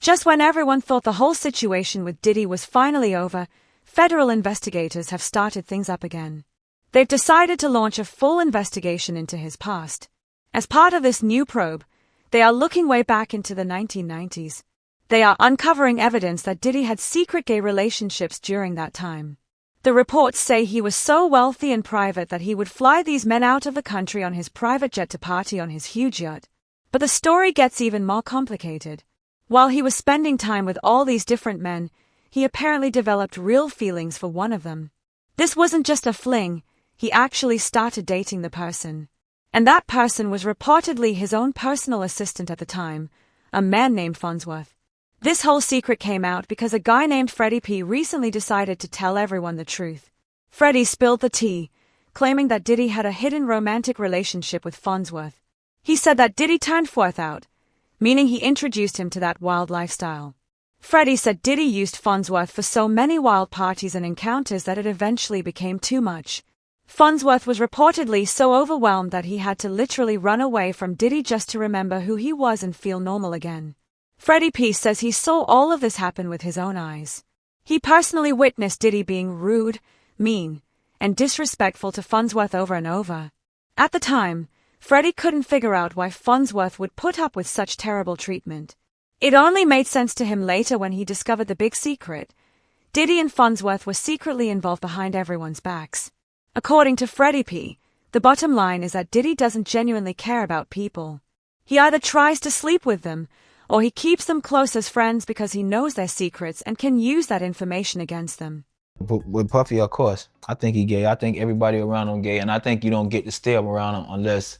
Just when everyone thought the whole situation with Diddy was finally over, federal investigators have started things up again. They've decided to launch a full investigation into his past. As part of this new probe, they are looking way back into the 1990s. They are uncovering evidence that Diddy had secret gay relationships during that time. The reports say he was so wealthy and private that he would fly these men out of the country on his private jet to party on his huge yacht. But the story gets even more complicated. While he was spending time with all these different men, he apparently developed real feelings for one of them. This wasn't just a fling, he actually started dating the person. And that person was reportedly his own personal assistant at the time, a man named Farnsworth. This whole secret came out because a guy named Freddie P recently decided to tell everyone the truth. Freddie spilled the tea, claiming that Diddy had a hidden romantic relationship with Farnsworth. He said that Diddy turned Farnsworth out, meaning he introduced him to that wild lifestyle. Freddie said Diddy used Farnsworth for so many wild parties and encounters that it eventually became too much. Farnsworth was reportedly so overwhelmed that he had to literally run away from Diddy just to remember who he was and feel normal again. Freddie P says he saw all of this happen with his own eyes. He personally witnessed Diddy being rude, mean, and disrespectful to Farnsworth over and over. At the time, Freddie couldn't figure out why Farnsworth would put up with such terrible treatment. It only made sense to him later when he discovered the big secret. Diddy and Farnsworth were secretly involved behind everyone's backs. According to Freddie P, the bottom line is that Diddy doesn't genuinely care about people. He either tries to sleep with them, or he keeps them close as friends because he knows their secrets and can use that information against them. But with Puffy, of course, I think he gay. I think everybody around him gay, and I think you don't get to stay around him unless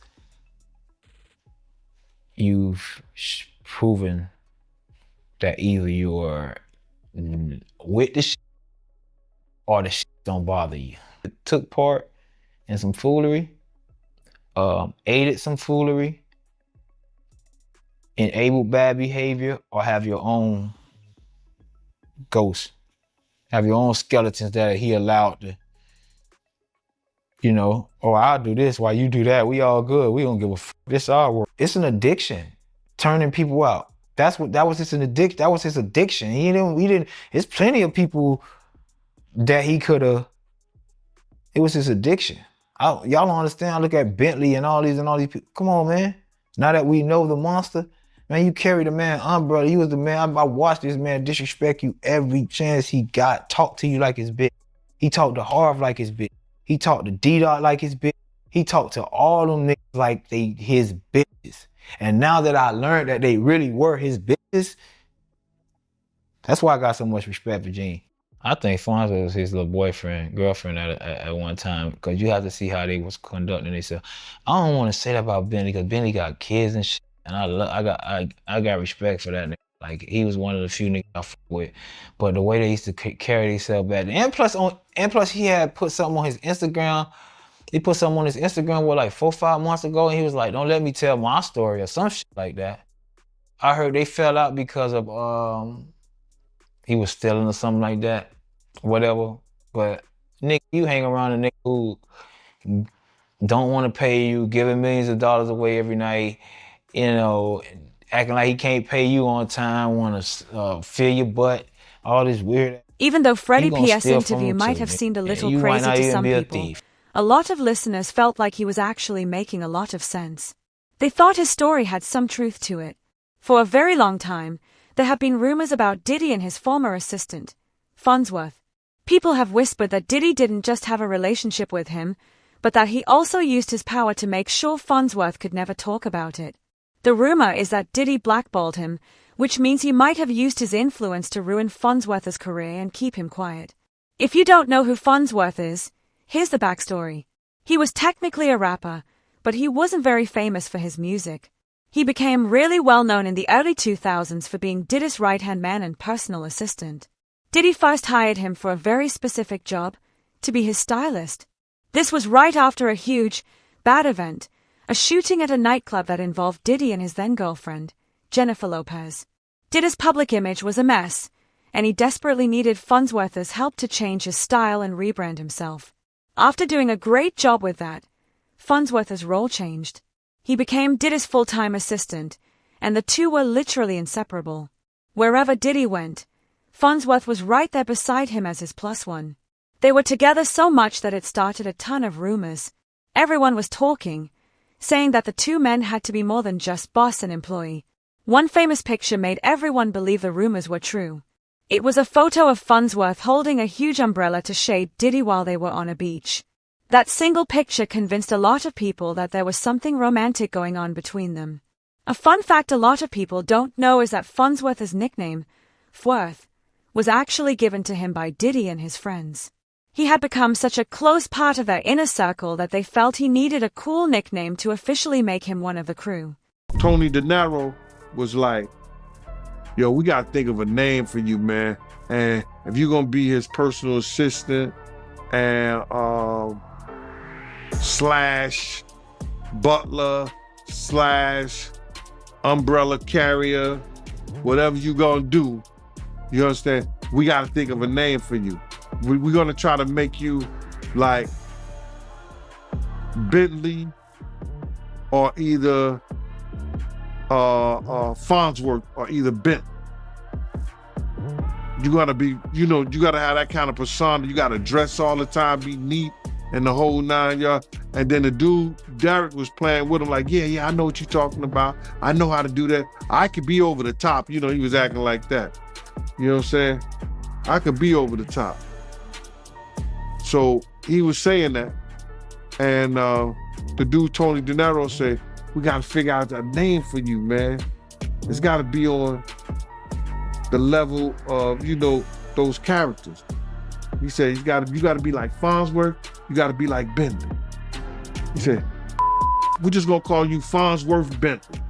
you've proven that either you're with the shit or the shit don't bother you. Took part in some foolery, aided some foolery, enabled bad behavior, or have your own ghosts, have your own skeletons that he allowed to, oh, I'll do this while you do that. We all good. We don't give a fuck. This our work. It's an addiction, turning people out. That was his addiction. That was his addiction. He didn't. There's plenty of people that he could have. It was his addiction. Y'all don't understand. I look at Bentley and all these people. Come on, man. Now that we know the monster, man, you carry the man umbrella. You was the man. I watched this man disrespect you every chance he got. Talk to you like his bitch. He talked to Harv like his bitch. He talked to D-Dot like his bitch. He talked to all them niggas like they his bitches. And now that I learned that they really were his bitches, that's why I got so much respect for Gene. I think Fonzo was his little girlfriend at one time, because you have to see how they was conducting themselves. I don't want to say that about Bentley, because Bentley got kids and shit, and I got respect for that nigga. Like, he was one of the few niggas I fuck with. But the way they used to carry themselves back then, and plus he had put something on his Instagram. He put something on his Instagram like 4 or 5 months ago, and he was like, "Don't let me tell my story," or some shit like that. I heard they fell out because of he was stealing or something like that, whatever. But nigga, you hang around a nigga who don't want to pay you, giving millions of dollars away every night, acting like he can't pay you on time, want to fill your butt, all this weird. Even though Freddie P.'s interview might have seemed a little crazy to some people, a lot of listeners felt like he was actually making a lot of sense. They thought his story had some truth to it. For a very long time, there have been rumors about Diddy and his former assistant, Farnsworth. People have whispered that Diddy didn't just have a relationship with him, but that he also used his power to make sure Farnsworth could never talk about it. The rumor is that Diddy blackballed him, which means he might have used his influence to ruin Farnsworth's career and keep him quiet. If you don't know who Farnsworth is, here's the backstory. He was technically a rapper, but he wasn't very famous for his music. He became really well known in the early 2000s for being Diddy's right-hand man and personal assistant. Diddy first hired him for a very specific job, to be his stylist. This was right after a huge, bad event, a shooting at a nightclub that involved Diddy and his then-girlfriend, Jennifer Lopez. Diddy's public image was a mess, and he desperately needed Farnsworth's help to change his style and rebrand himself. After doing a great job with that, Farnsworth's role changed. He became Diddy's full-time assistant, and the two were literally inseparable. Wherever Diddy went, Farnsworth was right there beside him as his plus one. They were together so much that it started a ton of rumors. Everyone was talking, saying that the two men had to be more than just boss and employee. One famous picture made everyone believe the rumors were true. It was a photo of Farnsworth holding a huge umbrella to shade Diddy while they were on a beach. That single picture convinced a lot of people that there was something romantic going on between them. A fun fact a lot of people don't know is that Farnsworth's nickname, Fworth, was actually given to him by Diddy and his friends. He had become such a close part of their inner circle that they felt he needed a cool nickname to officially make him one of the crew. Tony De Niro was like, yo, we gotta think of a name for you, man. And if you're gonna be his personal assistant and slash butler slash umbrella carrier, whatever you gonna do, you understand? We gotta think of a name for you. We're gonna try to make you like Bentley or either Farnsworth or either Bent. You gotta be, you gotta have that kind of persona. You gotta dress all the time, be neat, and the whole 9 yards. And then the dude, Derek, was playing with him like, yeah, I know what you're talking about. I know how to do that. I could be over the top. He was acting like that. You know what I'm saying? I could be over the top. So he was saying that. And the dude, Tony De Niro, said, we gotta figure out a name for you, man. It's gotta be on the level of, those characters. He said, you gotta be like Farnsworth, you gotta be like Bentley. He said, we're just gonna call you Farnsworth Bentley.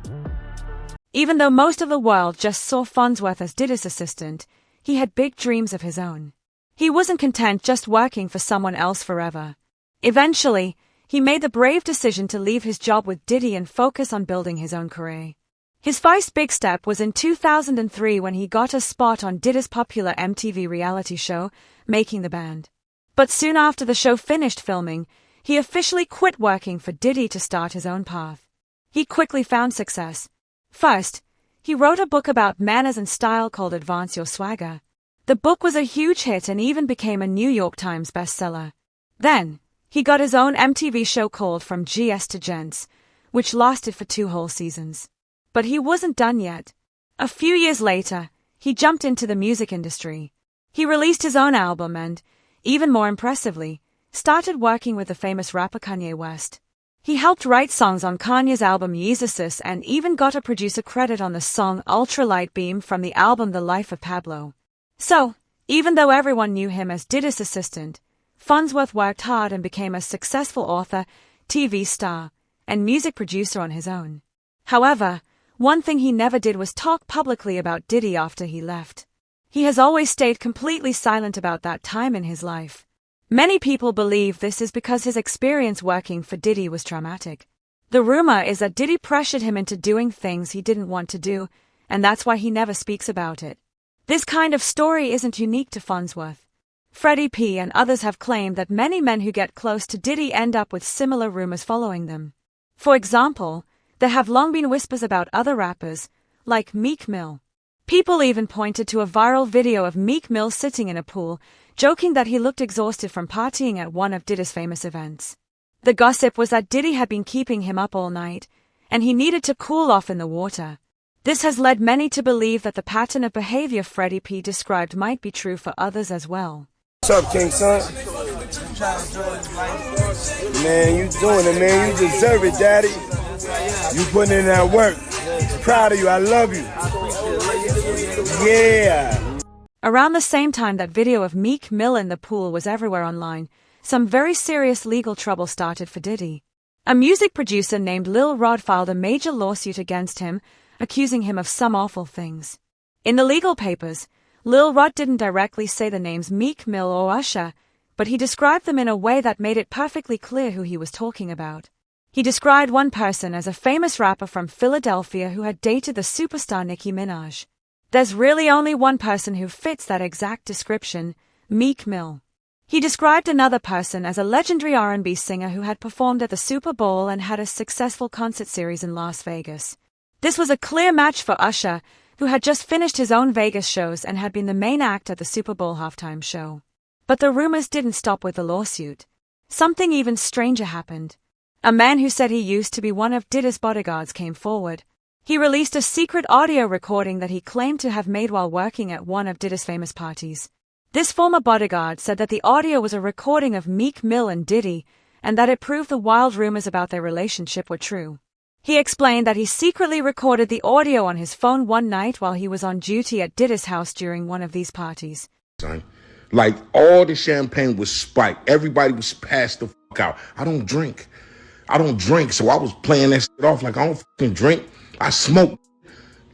Even though most of the world just saw Farnsworth as Diddy's assistant, he had big dreams of his own. He wasn't content just working for someone else forever. Eventually, he made the brave decision to leave his job with Diddy and focus on building his own career. His first big step was in 2003 when he got a spot on Diddy's popular MTV reality show, Making the Band. But soon after the show finished filming, he officially quit working for Diddy to start his own path. He quickly found success. First, he wrote a book about manners and style called Advance Your Swagger. The book was a huge hit and even became a New York Times bestseller. Then, he got his own MTV show called From GS to Gents, which lasted for 2 whole seasons. But he wasn't done yet. A few years later, he jumped into the music industry. He released his own album and, even more impressively, started working with the famous rapper Kanye West. He helped write songs on Kanye's album Yeezus and even got a producer credit on the song Ultralight Beam from the album The Life of Pablo. So, even though everyone knew him as Diddy's assistant, Farnsworth worked hard and became a successful author, TV star, and music producer on his own. However, one thing he never did was talk publicly about Diddy after he left. He has always stayed completely silent about that time in his life. Many people believe this is because his experience working for Diddy was traumatic. The rumor is that Diddy pressured him into doing things he didn't want to do, and that's why he never speaks about it. This kind of story isn't unique to Farnsworth. Freddie P and others have claimed that many men who get close to Diddy end up with similar rumors following them. For example, there have long been whispers about other rappers, like Meek Mill. People even pointed to a viral video of Meek Mill sitting in a pool, joking that he looked exhausted from partying at one of Diddy's famous events. The gossip was that Diddy had been keeping him up all night, and he needed to cool off in the water. This has led many to believe that the pattern of behavior Freddie P described might be true for others as well. What's up, King Son? Man, you doing it, man. You deserve it, Daddy. You putting in that work. Proud of you. I love you. Yeah. Around the same time that video of Meek Mill in the pool was everywhere online, some very serious legal trouble started for Diddy. A music producer named Lil Rod filed a major lawsuit against him, accusing him of some awful things. In the legal papers, Lil Rod didn't directly say the names Meek Mill or Usher, but he described them in a way that made it perfectly clear who he was talking about. He described one person as a famous rapper from Philadelphia who had dated the superstar Nicki Minaj. There's really only one person who fits that exact description, Meek Mill. He described another person as a legendary R&B singer who had performed at the Super Bowl and had a successful concert series in Las Vegas. This was a clear match for Usher, who had just finished his own Vegas shows and had been the main act at the Super Bowl halftime show. But the rumors didn't stop with the lawsuit. Something even stranger happened. A man who said he used to be one of Diddy's bodyguards came forward. He released a secret audio recording that he claimed to have made while working at one of Diddy's famous parties. This former bodyguard said that the audio was a recording of Meek Mill and Diddy, and that it proved the wild rumors about their relationship were true. He explained that he secretly recorded the audio on his phone one night while he was on duty at Diddy's house during one of these parties. Like, all the champagne was spiked. Everybody was passed the fuck out. I don't drink, so I was playing that shit off like I don't fucking drink. I smoke.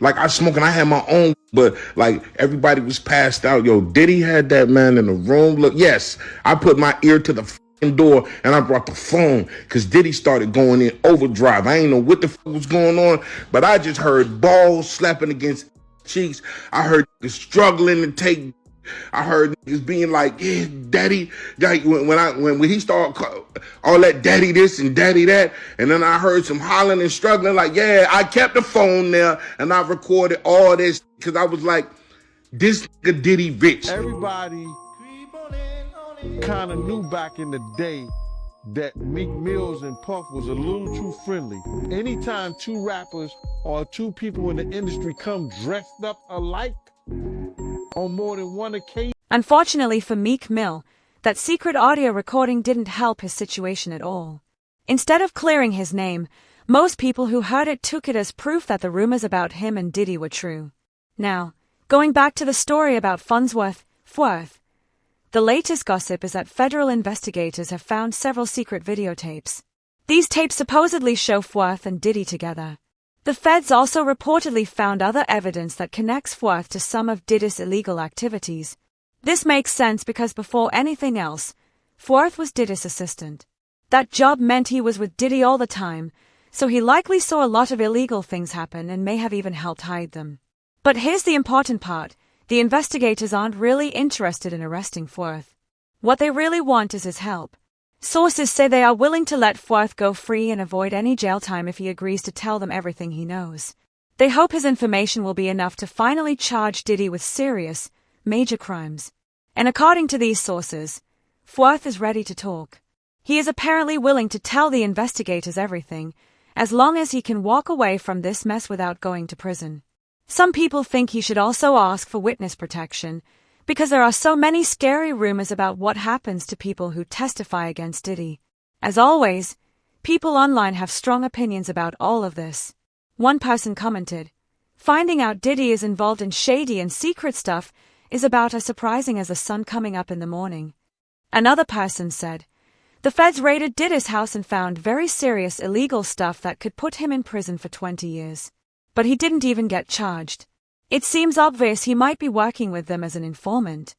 Like, I smoke and I had my own, but like everybody was passed out. Yo, Diddy had that man in the room. Look, yes, I put my ear to the fucking door and I brought the phone because Diddy started going in overdrive. I ain't know what the fuck was going on, but I just heard balls slapping against cheeks. I heard niggas struggling to take. I heard niggas being like, yeah, daddy, when he started all that daddy this and daddy that, and then I heard some hollering and struggling like, yeah, I kept the phone there and I recorded all this because I was like, this nigga Diddy rich. Everybody kind of knew back in the day that Meek Mills and Puff was a little too friendly. Anytime two rappers or two people in the industry come dressed up alike, on more than one occasion. Unfortunately for Meek Mill, that secret audio recording didn't help his situation at all. Instead of clearing his name, most people who heard it took it as proof that the rumors about him and Diddy were true. Now, going back to the story about Funsworth, the latest gossip is that federal investigators have found several secret videotapes. These tapes supposedly show Fuerth and Diddy together. The feds also reportedly found other evidence that connects Fuerth to some of Diddy's illegal activities. This makes sense because before anything else, Fuerth was Diddy's assistant. That job meant he was with Diddy all the time, so he likely saw a lot of illegal things happen and may have even helped hide them. But here's the important part. The investigators aren't really interested in arresting Fuerth. What they really want is his help. Sources say they are willing to let Fuerth go free and avoid any jail time if he agrees to tell them everything he knows. They hope his information will be enough to finally charge Diddy with serious, major crimes. And according to these sources, Fuerth is ready to talk. He is apparently willing to tell the investigators everything, as long as he can walk away from this mess without going to prison. Some people think he should also ask for witness protection, because there are so many scary rumors about what happens to people who testify against Diddy. As always, people online have strong opinions about all of this. One person commented, "Finding out Diddy is involved in shady and secret stuff is about as surprising as the sun coming up in the morning." Another person said, "The feds raided Diddy's house and found very serious illegal stuff that could put him in prison for 20 years. But he didn't even get charged. It seems obvious he might be working with them as an informant."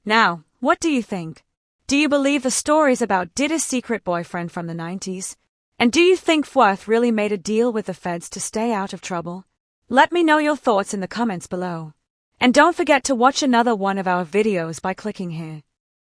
Now, what do you think? Do you believe the stories about Diddy's secret boyfriend from the 90s? And do you think Fuerth really made a deal with the feds to stay out of trouble? Let me know your thoughts in the comments below. And don't forget to watch another one of our videos by clicking here.